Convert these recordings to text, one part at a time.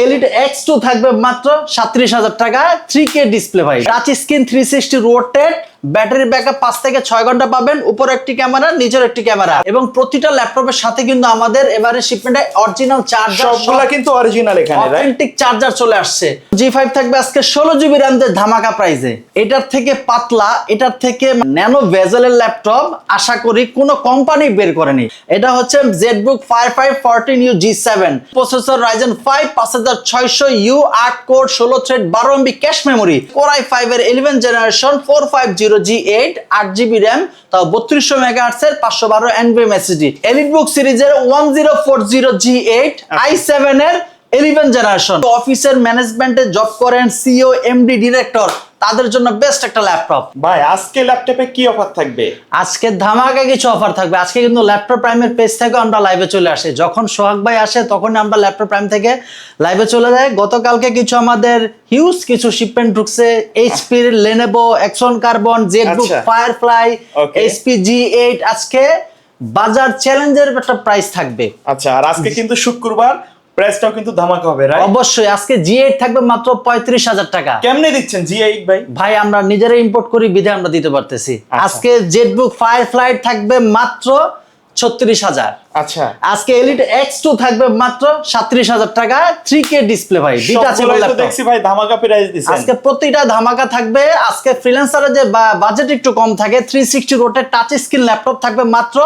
Elite X2 থাকবে মাত্র 37,000 টাকা, 3K ডিসপ্লে ভাই, touch screen 360 rotate, battery backup 5 থেকে 6 ঘন্টা পাবেন, উপরে একটি ক্যামেরা, নিচের একটি ক্যামেরা, এবং প্রতিটা ল্যাপটপের সাথে কিন্তু আমাদের এবারে শিপমেন্টে অরিজিনাল চার্জার, সবগুলা কিন্তু অরিজিনাল এখানে, রাইট? অথেন্টিক চার্জার চলে আসছে। G5 থাকবে আজকে 16GB RAM দের ধামাকা প্রাইসে। এটার থেকে পাতলা, এটার থেকে ন্যানো ভেজেলের ল্যাপটপ আশা করি কোনো কোম্পানি বের করেনি। এটা হচ্ছে ZBook 5514U G7, processor Ryzen 5 5600U, 8 core, 16 thread, 12MB cache memory, Core i5 এর 11 জেনারেশন, 450G8, 8GB RAM, তাও 3200 MHz এর 512 NVMe SSD। EliteBook সিরিজের 1040G8, i7 এর 11 জেনারেশন। অফিসের ম্যানেজমেন্টে জব করেন, সিইও, এমডি, ডিরেক্টর, তাদের জন্য বেস্ট একটা ল্যাপটপ। ভাই আজকে ল্যাপটপে কি অফার থাকবে? আজকে ধামাকা কিছু অফার থাকবে। আজকে কিন্তু ল্যাপটপ প্রাইমের পেজ থেকে আমরা লাইভে চলে আসি। যখন সোহাগ ভাই আসে তখন আমরা ল্যাপটপ প্রাইম থেকে লাইভে চলে যাই। গতকালকে কিছু আমাদের হিউজ কিছু শিপমেন্ট ঢুকছে, HP, Lenovo, X one Carbon, ZBook, Firefly, HP G8। আজকে বাজার চ্যালেঞ্জের একটা প্রাইস থাকবে। আচ্ছা, আর আজকে কিন্তু শুক্রবার, প্রাইসটাও কিন্তু ধামাকা হবে, রাইট? অবশ্যই আজকে G8 থাকবে মাত্র 35,000 টাকা। কেমনে দিচ্ছেন G8 ভাই? ভাই আমরা নিজেরাই ইম্পোর্ট করি, বিধে আমরা দিতে পারতেছি। আজকে জেটবুক ফায়ারফ্লাই থাকবে মাত্র 36,000। আচ্ছা, আজকে এলিট X2 থাকবে মাত্র 37,000 টাকা, 3K ডিসপ্লে ভাই, সবগুলাই তো দেখছি ভাই ধামাকা প্রাইস দিছেন। আজকে প্রতিটা ধামাকা থাকবে। আজকে ফ্রিল্যান্সারের যে বাজেট একটু কম থাকে, 360 রোটেট টাচ স্ক্রিন ল্যাপটপ থাকবে মাত্র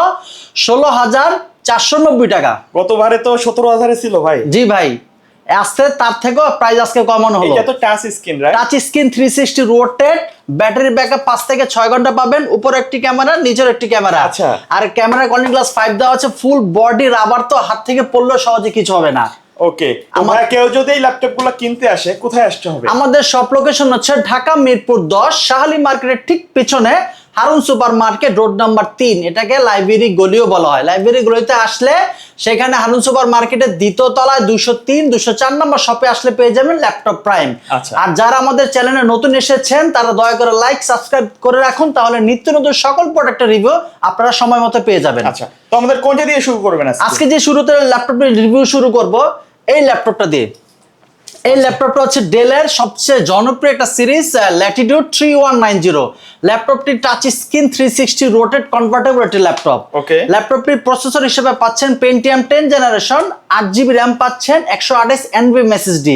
16,490 টাকা। গতবারে তো 17,000 ছিল ভাই। জি ভাই, আজকে তার থেকেও প্রাইস আজকে কমানো হলো। এটা তো touch screen, right? Touch screen 360 rotate, battery backup 5 থেকে 6 ঘন্টা পাবেন, উপরে একটি ক্যামেরা, নিচের একটি ক্যামেরা। আচ্ছা, আর ক্যামেরা কর্নিং গ্লাস 5 দেওয়া আছে, ফুল বডি রাবার, তো হাত থেকে পড়লেও সহজে কিছু হবে না। ওকে, আমরা কেউ যদি এই ল্যাপটপগুলো কিনতে আসে কোথায় আসতে হবে? আমাদের সব লোকেশন হচ্ছে ঢাকা মিরপুর 10, শাহালি মার্কেটের ঠিক পিছনে Harun super market, road number 3। এটাকে লাইব্রেরি গলিও বলা হয়। লাইব্রেরি গলিতে আসলে সেখানে হারুন সুপার মার্কেটের দ্বিতীয় তলায় 203, 204 নম্বর শপে আসলে পেয়ে যাবেন ল্যাপটপ প্রাইম। আর যারা আমাদের চ্যানেলে নতুন এসেছেন তারা দয়া করে লাইক, সাবস্ক্রাইব করে রাখুন, তাহলে নিত্য নতুন সকল প্রোডাক্টের রিভিউ আপনারা সময় মতো পেয়ে যাবেন। আচ্ছা, তো আমাদের কোনটা দিয়ে শুরু করবেন আজকে? যে শুরুতে ল্যাপটপের রিভিউ শুরু করব এই ল্যাপটপটা দিয়ে। এই ল্যাপটপটা হচ্ছে ডেলের সবচেয়ে জনপ্রিয় একটা সিরিজ, ল্যাটিটিউড 3190। ল্যাপটপটি টাচ স্ক্রিন 360 রোটেট কনভার্টেবল একটি ল্যাপটপ। ওকে, ল্যাপটপটির প্রসেসর হিসেবে পাচ্ছেন Pentium 10 জেনারেশন, 8GB RAM পাচ্ছেন, 128 NVMe SSD,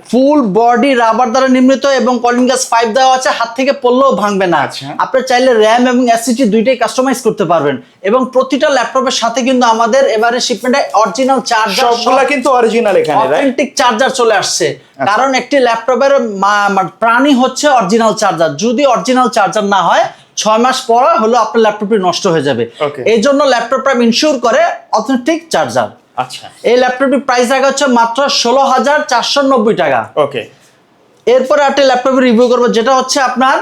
full body rubber দ্বারা নির্মিত এবং কলিং গ্লাস 5 দেওয়া আছে, হাত থেকে পড়লেও ভাঙবে না। আপনি চাইলে RAM এবং SSD দুইটাই কাস্টমাইজ করতে পারবেন। এবং প্রতিটা ল্যাপটপের সাথে কিন্তু আমাদের এবারে শিপমেন্টে অরিজিনাল চার্জার, সবগুলা কিন্তু অরিজিনাল এখানে, রাইট? অথেন্টিক চার্জার চলে আসছে। কারণ একটি ল্যাপটপের প্রাণী হচ্ছে অরিজিনাল চার্জার। যদি অরিজিনাল চার্জার না হয় 6 মাস পর হলো আপনার ল্যাপটপটি নষ্ট হয়ে যাবে। এই জন্য ল্যাপটপ প্রাইম ইনশিওর করে অথেন্টিক চার্জার। আচ্ছা, এই ল্যাপটপটির প্রাইস রাখা হচ্ছে মাত্র 16,490 টাকা। ওকে, এরপরে একটা ল্যাপটপের রিভিউ করবো যেটা হচ্ছে আপনার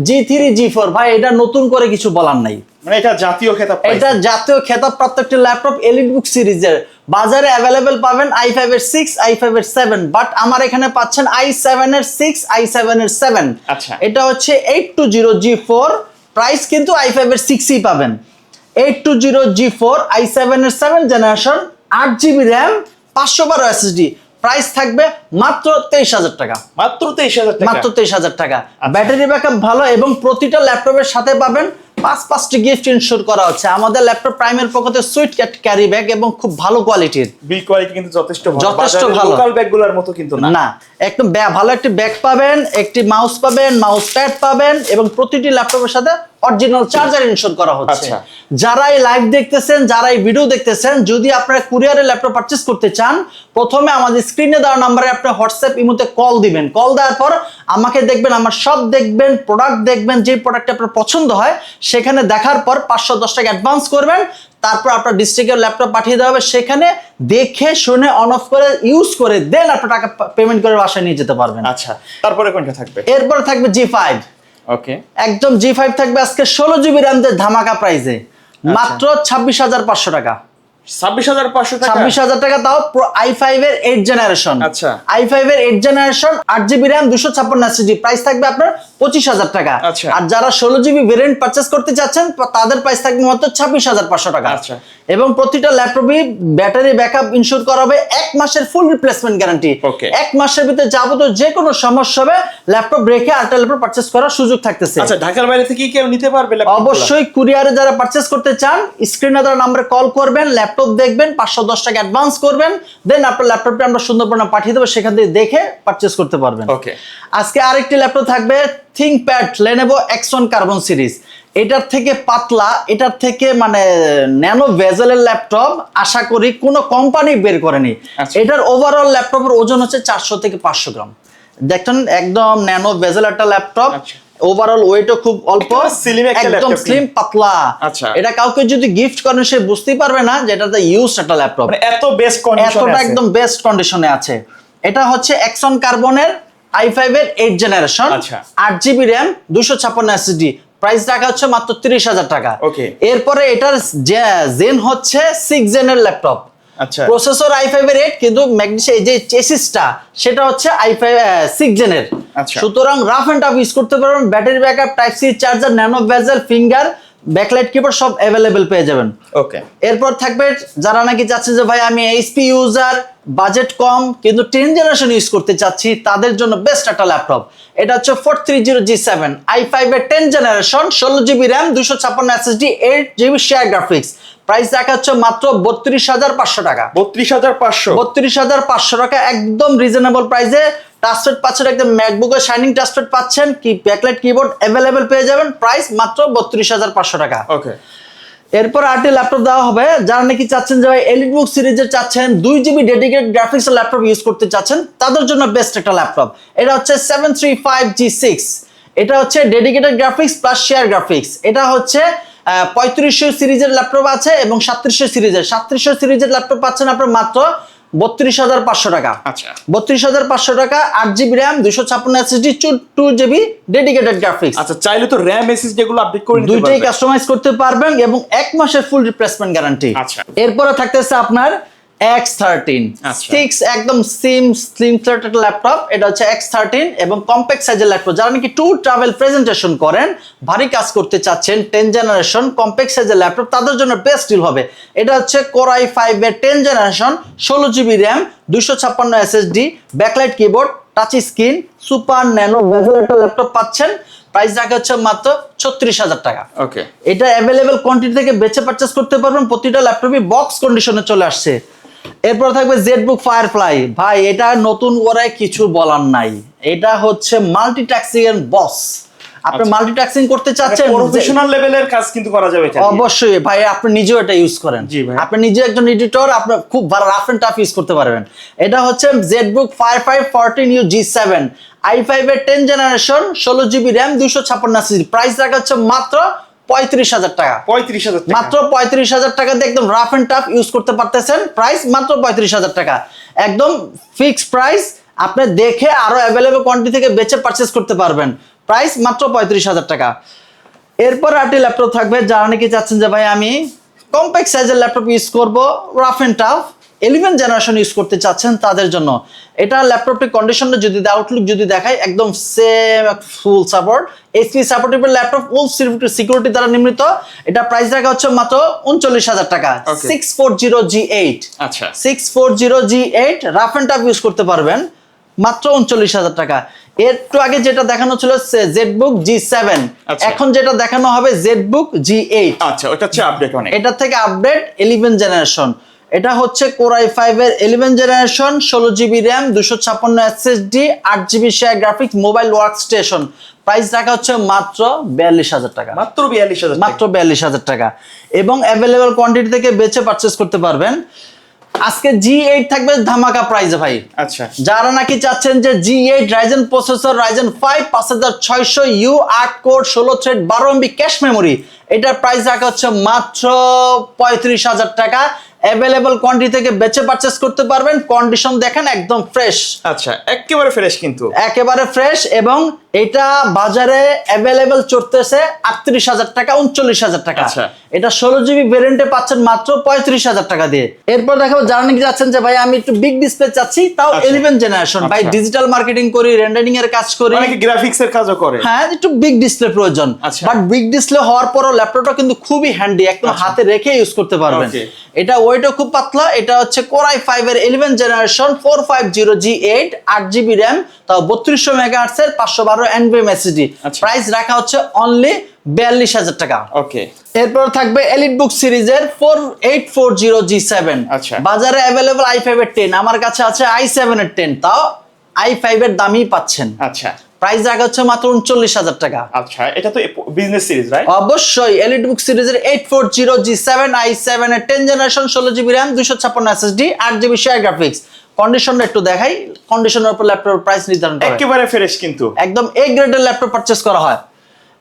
G3 G4। ভাই এটা নতুন করে কিছু বলার নাই, মানে এটা জাতীয় খেতাব, এটা জাতীয় খেতাবপ্রাপ্ত একটি ল্যাপটপ। এলিটবুক সিরিজের বাজারে অ্যাভেলেবেল পাবেন i5 এর 6, i5 এর 7, বাট আমার এখানে পাচ্ছেন i7 এর 6, i7 এর 7। আচ্ছা, এটা হচ্ছে 820G4, প্রাইস কিন্তু i5 এর 6ই পাবেন। 820G4, i7 এর 7 generation, 8GB RAM, 512 SSD, price থাকবে মাত্র 23,000 টাকা। মাত্র 23,000 টাকা, মাত্র 23,000 টাকা। ব্যাটারি ব্যাকআপ ভালো এবং প্রতিটা ল্যাপটপের সাথে পাবেন 5টি গিফট ইনশিওর করা হচ্ছে। আমাদের ল্যাপটপ প্রাইমের পকেটে সুইট ক্যারি ব্যাগ এবং খুব ভালো কোয়ালিটির, বিল কোয়ালিটি কিন্তু যথেষ্ট ভালো, যথেষ্ট ভালো, লোকাল ব্যাগগুলোর মতো কিন্তু না। একদম ভালো একটি ব্যাগ পাবেন, একটি মাউস পাবেন, মাউস প্যাড পাবেন এবং প্রতিটি ল্যাপটপের সাথে অরিজিনাল চার্জার ইনস্টল করা হচ্ছে। যারা এই লাইভ দেখতেছেন, যারা এই ভিডিও দেখতেছেন, যদি আপনারা কুরিয়ারে ল্যাপটপ পারচেজ করতে চান, প্রথমে আমাদের স্ক্রিনে দেওয়া নম্বরে আপনি হোয়াটসঅ্যাপ, ইমোতে কল দিবেন। কল দেওয়ার পর আমাকে দেখবেন, আমার সব দেখবেন, প্রোডাক্ট দেখবেন, যে প্রোডাক্টটা আপনার পছন্দ হয় সেখানে দেখার পর 510 টাকা অ্যাডভান্স করবেন। তারপর আপনার ডিস্ট্রিক্টের ল্যাপটপ পাঠিয়ে দেওয়া হবে, সেখানে দেখে শুনে অন অফ করে ইউজ করে দেন আপনার টাকা পেমেন্ট করে বাসায় নিয়ে যেতে পারবেন। আচ্ছা, তারপরে কোনটা থাকবে? এরপর থাকবে G5। ওকে, একদম G5 থাকবে আজকে 16GB RAM দের ধামাকা প্রাইসে মাত্র 26,500 টাকা। 26,500 টাকা, 26,000 টাকা, তাও i5 এর 8 জেনারেশন। আচ্ছা, i5 এর 8 generation, 8GB RAM, 256 SSD, price থাকবে আপনার 25,000 টাকা। আচ্ছা। আর যারা 16GB ভেরিয়েন্ট পারচেজ করতে চাচ্ছেন তাদের প্রাইস থাকবে মাত্র 26,500 টাকা। আচ্ছা। এবং প্রতিটা ল্যাপটপই ব্যাটারি ব্যাকআপ ইনশিওর করা হবে 1 মাসের ফুল রিপ্লেসমেন্ট গ্যারান্টি। Okay. 1 মাসের ভিতরে যাবতীয় যে কোনো সমস্যা হবে ল্যাপটপ রেখে আরেকটা ল্যাপটপ পারচেজ করার সুযোগ থাকতেছে। আচ্ছা, ঢাকার বাইরে থেকে কেউ নিতে পারবে ল্যাপটপ? অবশ্যই কুরিয়ারে যারা পারচেজ করতে চান স্ক্রিনে দেওয়া নম্বরে কল করবেন, ল্যাপটপ দেখবেন, 510 টাকা অ্যাডভান্স করবেন, দেন আপনার ল্যাপটপটা আমরা সুন্দরবনে পাঠিয়ে দেবো, সেখান থেকে দেখে পারচেজ করতে পারবেন। ওকে। আজকে আরেকটি ল্যাপটপ থাকবে ThinkPad Lenovo X1 carbon series. এটার থেকে পাতলা, এটার থেকে মানে ন্যানো ভেজেলের ল্যাপটপ আশা করি কোনো কোম্পানি বের করেনি। আচ্ছা। এটার ওভারঅল ল্যাপটপের ওজন হচ্ছে 400 থেকে 500 গ্রাম। দেখেন একদম ন্যানো ভেজেল একটা ল্যাপটপ। আচ্ছা। ওভারঅল ওয়েটও খুব অল্প, একেবারে slim একটা একদম laptop স্লিম পাতলা। আচ্ছা। এটা কাউকে যদি গিফট করেন সে বুঝতেই পারবে না যে এটাতে ইউজ একটা ল্যাপটপ, মানে এত বেস্ট কন্ডিশনে এতটা আছে। একদম বেস্ট কন্ডিশনে আছে। এটা হচ্ছে X1 কার্বনের i5 এর 8 জেনারেশন, আচ্ছা। 8GB RAM, 256 SSD। প্রাইস রাখা হচ্ছে মাত্র 30,000 টাকা। Okay. এরপরে এটার জেন হচ্ছে 6 জেনের ল্যাপটপ। আচ্ছা। প্রসেসর i5 এর 8, কিন্তু ম্যাগনেসিয়াম এই যে চেসিসটা সেটা হচ্ছে i5 6 জেনের। আচ্ছা। সুতরাং রাফ এন্ড টাফ ইউজ করতে পারবেন। Battery backup, type C charger, nano bezel, finger, backlight keyboard সব অ্যাভেলেবেল পেয়ে যাবেন। ওকে। এরপর থাকবে যারা নাকি চাচ্ছে যে ভাই আমি এইচপি ইউজার, বাজেট কম কিন্তু 10 জেনারেশন ইউজ করতে চাচ্ছি, তাদের জন্য বেস্ট একটা ল্যাপটপ। এটা হচ্ছে 430G7 i5 এর 10 generation, 16GB RAM, 256 SSD, 8GB share graphics. Price রাখা হচ্ছে মাত্র 32,500 টাকা। 32,500। 32,500 টাকা একদম রিজনেবল প্রাইসে। টাচপ্যাড পাচ্ছেন একদম ম্যাকবুকের শাইনিং টাচপ্যাড পাচ্ছেন, কি ব্যাকলাইট কিবোর্ড অ্যাভেলেবেল পেয়ে যাবেন। প্রাইস মাত্র 32,500 টাকা। ওকে। এরপর আরেকটি ল্যাপটপ দেওয়া হবে যারা নাকি চাচ্ছেন যে ভাই এলিটবুক সিরিজের চাচ্ছেন 2GB dedicated graphics laptop use করতে চাচ্ছেন, তাদের জন্য বেস্ট একটা ল্যাপটপ। এটা হচ্ছে 735G6। এটা হচ্ছে dedicated graphics plus share graphics. এটা হচ্ছে 3500 সিরিজের ল্যাপটপ আছে এবং 3700 সিরিজের। 3700 সিরিজের ল্যাপটপ পাচ্ছেন আপনার মাত্র 32,500 টাকা। আচ্ছা। 32,500 টাকা, 8GB RAM, 256 SSD, 2GB dedicated graphics. আচ্ছা, চাইলে তো RAM এসএস যেগুলো আপডেট করে নিতে দুইটাই পারবে। কাস্টমাইজ করতে পারবেন এবং 1 মাসের ফুল রিপ্লেসমেন্ট গ্যারান্টি। আচ্ছা। এরপরে থাকতেছে আপনার X13 আচ্ছা। 6 একদম স্লিম ফ্ল্যাট একটা ল্যাপটপ। এটা হচ্ছে X13 এবং কম্প্যাক্ট সাইজের ল্যাপটপ। যারা নাকি ট্যুর ট্রাভেল প্রেজেন্টেশন করেন, ভারী কাজ করতে চাচ্ছেন, 10 জেনারেশন কম্প্যাক্ট সাইজের ল্যাপটপ, তাদের জন্য বেস্ট ডিল হবে। এটা হচ্ছে Core i5 এর 10 generation, 16GB RAM, 256 SSD, backlight keyboard, touch screen, super nano bezel একটা ল্যাপটপ পাচ্ছেন। প্রাইস রাখা হচ্ছে মাত্র 36,000 টাকা। ওকে। এটা অ্যাভেলেবেল কোয়ান্টিটি থেকে বেচে পারচেজ করতে পারবেন। প্রতিটা ল্যাপটপই বক্স কন্ডিশনে চলে আসছে। এরপর থাকবে জেটবুক ফায়ারফ্লাই। ভাই এটা নতুন করে কিছু বলার নাই, এটা হচ্ছে মাল্টিটাস্কিং এর বস। আপনি মাল্টিটাস্কিং করতে চাচ্ছেন, প্রফেশনাল লেভেলের কাজ কিন্তু করা যাবে এটা দিয়ে। অবশ্যই ভাই আপনি নিজেও এটা ইউজ করেন। জি ভাই। আপনি নিজে একজন এডিটর, আপনি খুব ভালো রাফ এন্ড টাফ ইউজ করতে পারবেন। এটা হচ্ছে Jetbook firefly 14U G7 i5 এর 10 generation, 16GB RAM, 256 SSD। Price রাখা হচ্ছে মাত্র 35,000 টাকা। 35,000 টাকা। মাত্র 35,000 টাকাতে একদম রাফ এন্ড টাফ ইউজ করতে পারতেছেন। প্রাইস মাত্র 35,000 টাকা, একদম ফিক্সড প্রাইস। আপনি দেখে আরো অ্যাভেলেবল কোয়ান্টিটি থেকে বেচে পারচেজ করতে পারবেন। প্রাইস মাত্র 35,000 টাকা। এরপর আরেকটি ল্যাপটপ থাকবে যারা নাকি চাচ্ছেন যে ভাই আমি কম্প্যাক্ট সাইজের ল্যাপটপ ইউজ করব, rough and tough 11 generation use করতে চাচ্ছেন, তাদের জন্য এটা ল্যাপটপটির কন্ডিশনটা যদি আউটলুক যদি দেখাই একদম same full support, HP supportable laptop, ফুল সিকিউরিটি দ্বারা নির্মিত। এটা প্রাইস রাখা হচ্ছে মাত্র 39,000 টাকা। Okay. 640G8 আচ্ছা। 640G8 rough and tough use করতে পারবেন মাত্র 39,000 টাকা। একটু আগে যেটা দেখানো ছিল জেটবুক G7, আচ্ছা। এখন যেটা দেখানো হবে জেটবুক G8। আচ্ছা, ওটা হচ্ছে আপডেট অনেক। এটা থেকে আপডেট 11 জেনারেশন। এটা হচ্ছে Core i5 এর 11 generation, 16GB RAM, 256 SSD, 8GB share graphics, mobile work station. Price রাখা হচ্ছে মাত্র 42,000 টাকা। মাত্র 42,000 মাত্র 42,000 টাকা এবং অ্যাভেলেবল কোয়ান্টিটি থেকে বেচে পারচেজ করতে পারবেন। আজকে G8 থাকবে ধামাকা প্রাইসে ভাই। আচ্ছা। যারা নাকি চাচ্ছেন যে G8 Ryzen processor, Ryzen 5 5600U 8 core 16 thread 12MB cache memory, এটার প্রাইস রাখা হচ্ছে মাত্র 35,000 টাকা। অ্যাভেলেবল কোয়ান্টিটি থেকে বেচে পারচেজ করতে পারবেন। কন্ডিশন দেখেন একদম ফ্রেশ। আচ্ছা, একেবারে ফ্রেশ কিন্তু। একেবারে ফ্রেশ এবং এটা বাজারে অ্যাভেলেবেল চলতেছে 38,000 টাকা, 39,000 টাকা। আচ্ছা। এটা 16GB ভেরিয়েন্টে পাচ্ছেন মাত্র 35,000 টাকা দিয়ে। এরপর দেখাবো যারা নাকি যাচ্ছেন যে ভাই আমি একটু বিগ ডিসপ্লে চাচ্ছি, তাও আচ্ছা। 11 জেনারেশন, ভাই আচ্ছা। ডিজিটাল মার্কেটিং করি, রেন্ডারিং এর কাজ করি, অনেকে গ্রাফিক্স এর কাজও করে। হ্যাঁ একটু বিগ ডিসপ্লে প্রয়োজন। আচ্ছা। বাট বিগ ডিসপ্লে হওয়ার পরও ল্যাপটপটা কিন্তু খুবই হ্যান্ডি, একদম আচ্ছা। হাতে রেখে ইউজ করতে পারবেন। Okay. এটা ওয়েটও খুব পাতলা। এটা হচ্ছে Core i5 এর 11 জেনারেশন 450G8, 8GB RAM, তাও 3200 মেগাহার্টজ এর 512 NVMe SSD। আচ্ছা। প্রাইস রাখা হচ্ছে অনলি 42,000 টাকা। ওকে। এরপর থাকবে EliteBook সিরিজের 4840G7। আচ্ছা। বাজারে অ্যাভেলেবল i5 এর 10, আমার কাছে আছে i7 এর 10, তাও i5 এর দামই পাচ্ছেন। আচ্ছা প্রাইস রাখা হচ্ছে মাত্র 39,000 টাকা। আচ্ছা, এটা তো বিজনেস সিরিজ রাইট? অবশ্যই EliteBook সিরিজের 840G7, i7 এর 10 generation, 16GB RAM, 256 SSD, 8GB share graphics. কন্ডিশনটা একটু দেখাই, কন্ডিশনের উপর ল্যাপটপের প্রাইস নির্ধারণ করে। একেবারে ফ্রেশ কিন্তু। একদম A গ্রেডের ল্যাপটপ পারচেজ করা হয়।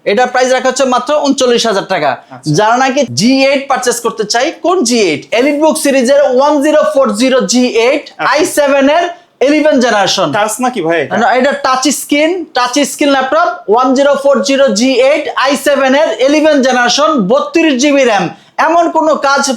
এটা প্রাইস রাখা হচ্ছে মাত্র 39,000 টাকা। যারা নাকি G8 পারচেজ করতে চাই, কোন G8? EliteBook সিরিজের 1040G8, i7 এর 11 জেনারেশন। টাচ নাকি ভাই এটা? এটা touch screen laptop 1040G8, i7 এর 11 জেনারেশন, 32GB RAM। এমন কোনো কাজ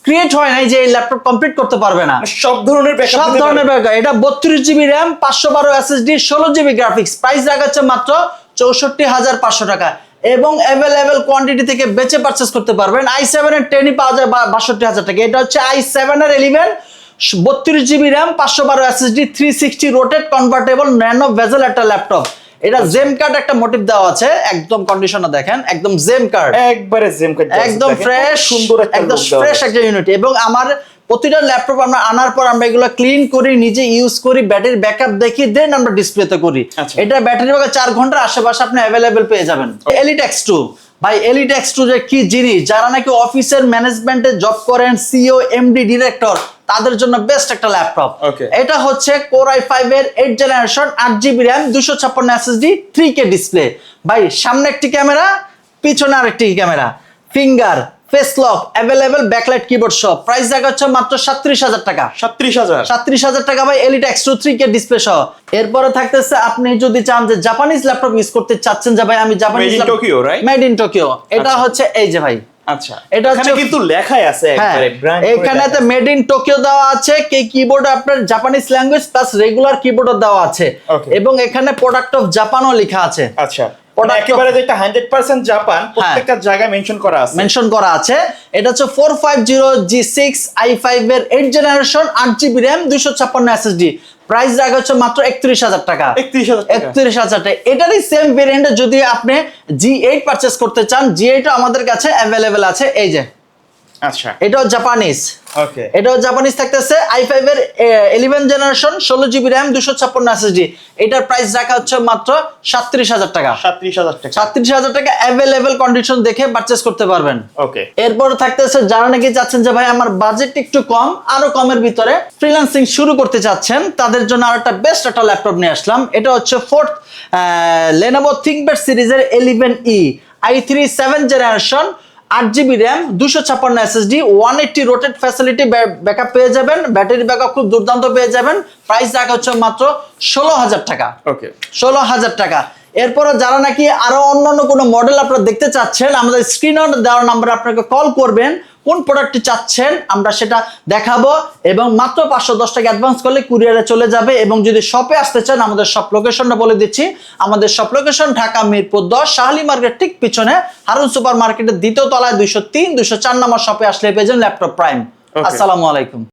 ক্রিয়েট হয় নাই যে এই ল্যাপটপ কমপ্লিট করতে পারবে না। সব ধরনের ব্যাকআপ সব ধরনের ব্যাকআপ। এটা 32GB RAM, 512 SSD, 16GB graphics. Price রাখা হচ্ছে মাত্র 64,500 টাকা এবং অ্যাভেলেবেল কোয়ান্টিটি থেকে বেচে পারচেজ করতে পারবেন। i7 এর 10 পাওয়া যায় 62,000 টাকা। এটা হচ্ছে i7 এর 11, 32GB RAM, 512 SSD, 360 rotate convertible nano bezel একটা ল্যাপটপ। এটা জেম কার্ড একটা মোটিভ দেওয়া আছে, একদম কন্ডিশনটা দেখেন, একদম জেম কার্ড, একবারে জেম কার্ড, একদম ফ্রেশ, সুন্দর একটা একদম look দেওয়া ফ্রেশ আছে। একটা ইউনিট। এবং আমার প্রতিটা ল্যাপটপ আমরা আনার পর আমরা এগুলো ক্লিন করি, নিজে ইউজ করি, ব্যাটারি ব্যাকআপ দেখি, দেন আমরা ডিসপ্লেতে করি। আচ্ছা। এটা ব্যাটারি ব্যাকআপ 4 ঘন্টার আশেপাশে আপনি অ্যাভেলেবেল পেয়ে যাবেন। Elite X2, ভাই Elite X2 যে কি জিনিস, যারা নাকি অফিসের ম্যানেজমেন্টে জব করেন, সিইও, এমডি, ডিরেক্টর, তাদের জন্য বেস্ট একটা ল্যাপটপ। Okay. এটা হচ্ছে Core i5 এর 8 generation, 8GB RAM, 256 SSD, 3K display. ভাই সামনে একটি ক্যামেরা, পিছনে আরেকটি camera, finger, face lock, available backlight keyboard সহ। প্রাইস রাখা হচ্ছে মাত্র 37,000 টাকা। 37,000? 37,000 টাকা ভাই Elite X2 3K ডিসপ্লে সহ। এরপরে থাকতেছে আপনি যদি চান যে জাপানিজ ল্যাপটপ ইউজ করতে চাচ্ছেন, যে ভাই আমি Japanese Made in Tokyo, right? Made in Tokyo. এটা আচ্ছা। হচ্ছে এই যে ভাই, আচ্ছা, এটা এখানে হচ্ছে- কিন্তু লেখাই আছে হ্যাঁ একবারে ব্র্যান্ড করে এখানেতে লেখা। মেড ইন টোকিও দেওয়া আছে, কিবোর্ড আপনার জাপানিজ ল্যাঙ্গুয়েজ প্লাস রেগুলার কিবোর্ডও দেওয়া আছে। Okay. এবং এখানে প্রোডাক্ট অফ জাপানও লেখা আছে, আচ্ছা, Product মানে একেবারে যেটা 100% জাপান, প্রত্যেকটা জায়গায় মেনশন করা আছে। মেনশন করা আছে। এটা হচ্ছে 450G6, i5 এর 8 generation, 8GB RAM, 256 SSD। Price রাখা হচ্ছে মাত্র 31,000 টাকা। 31,000 টাকা? 31,000 টাকা। এটারই সেম ভেরিয়েন্টে যদি আপনি G8 পারচেজ করতে চান, G8 আমাদের কাছে অ্যাভেলেবেল আছে। এই যে আচ্ছা, এটাও জাপানিজ, ওকে। এটাও জাপানিজ থাকতেছে, i5 এর 11 জেনারেশন, 16GB RAM, 256 SSD। এটার প্রাইস রাখা হচ্ছে মাত্র 37,000 টাকা। 37,000 টাকা? 37,000 টাকা অ্যাভেলেবেল কন্ডিশন দেখে পারচেজ করতে পারবেন। ওকে। এরপর থাকতেছে যারা নাকি চাচ্ছেন যে ভাই আমার বাজেট একটু কম, আরো কমের ভিতরে ফ্রিল্যান্সিং শুরু করতে চাচ্ছেন, তাদের জন্য আর একটা বেস্ট একটা ল্যাপটপ নিয়ে আসলাম। এটা হচ্ছে Lenovo ThinkPad সিরিজের 11E, i3 7 generation, 8GB RAM, 256 SSD, 180 rotate facility backup পেয়ে যাবেন, ব্যাটারি ব্যাকআপ খুব দুর্দান্ত পেয়ে যাবেন। প্রাইস রাখা হচ্ছে মাত্র 16,000 টাকা। ওকে। 16,000 টাকা। এরপরে যারা নাকি আরো অন্যান্য কোনো মডেল আপনারা দেখতে চাচ্ছেন, আমাদের স্ক্রিনে দেওয়ার নাম্বারে আপনাকে কল করবেন, কোন প্রোডাক্টটি চাচ্ছেন আমরা সেটা দেখাবো এবং মাত্র 510 টাকা অ্যাডভান্স করলে কুরিয়ারে চলে যাবে। এবং যদি শপে আসতে চান, আমাদের শপ লোকেশনটা বলে দিচ্ছি। আমাদের shop location Dhaka Mirpur 10, Shahali market ঠিক পিছনে, হারুন সুপার মার্কেটের দ্বিতীয় তলায় 203, 204 নম্বর শপে আসলে পেয়ে যাবেন ল্যাপটপ প্রাইম। Okay. আসসালামু আলাইকুম।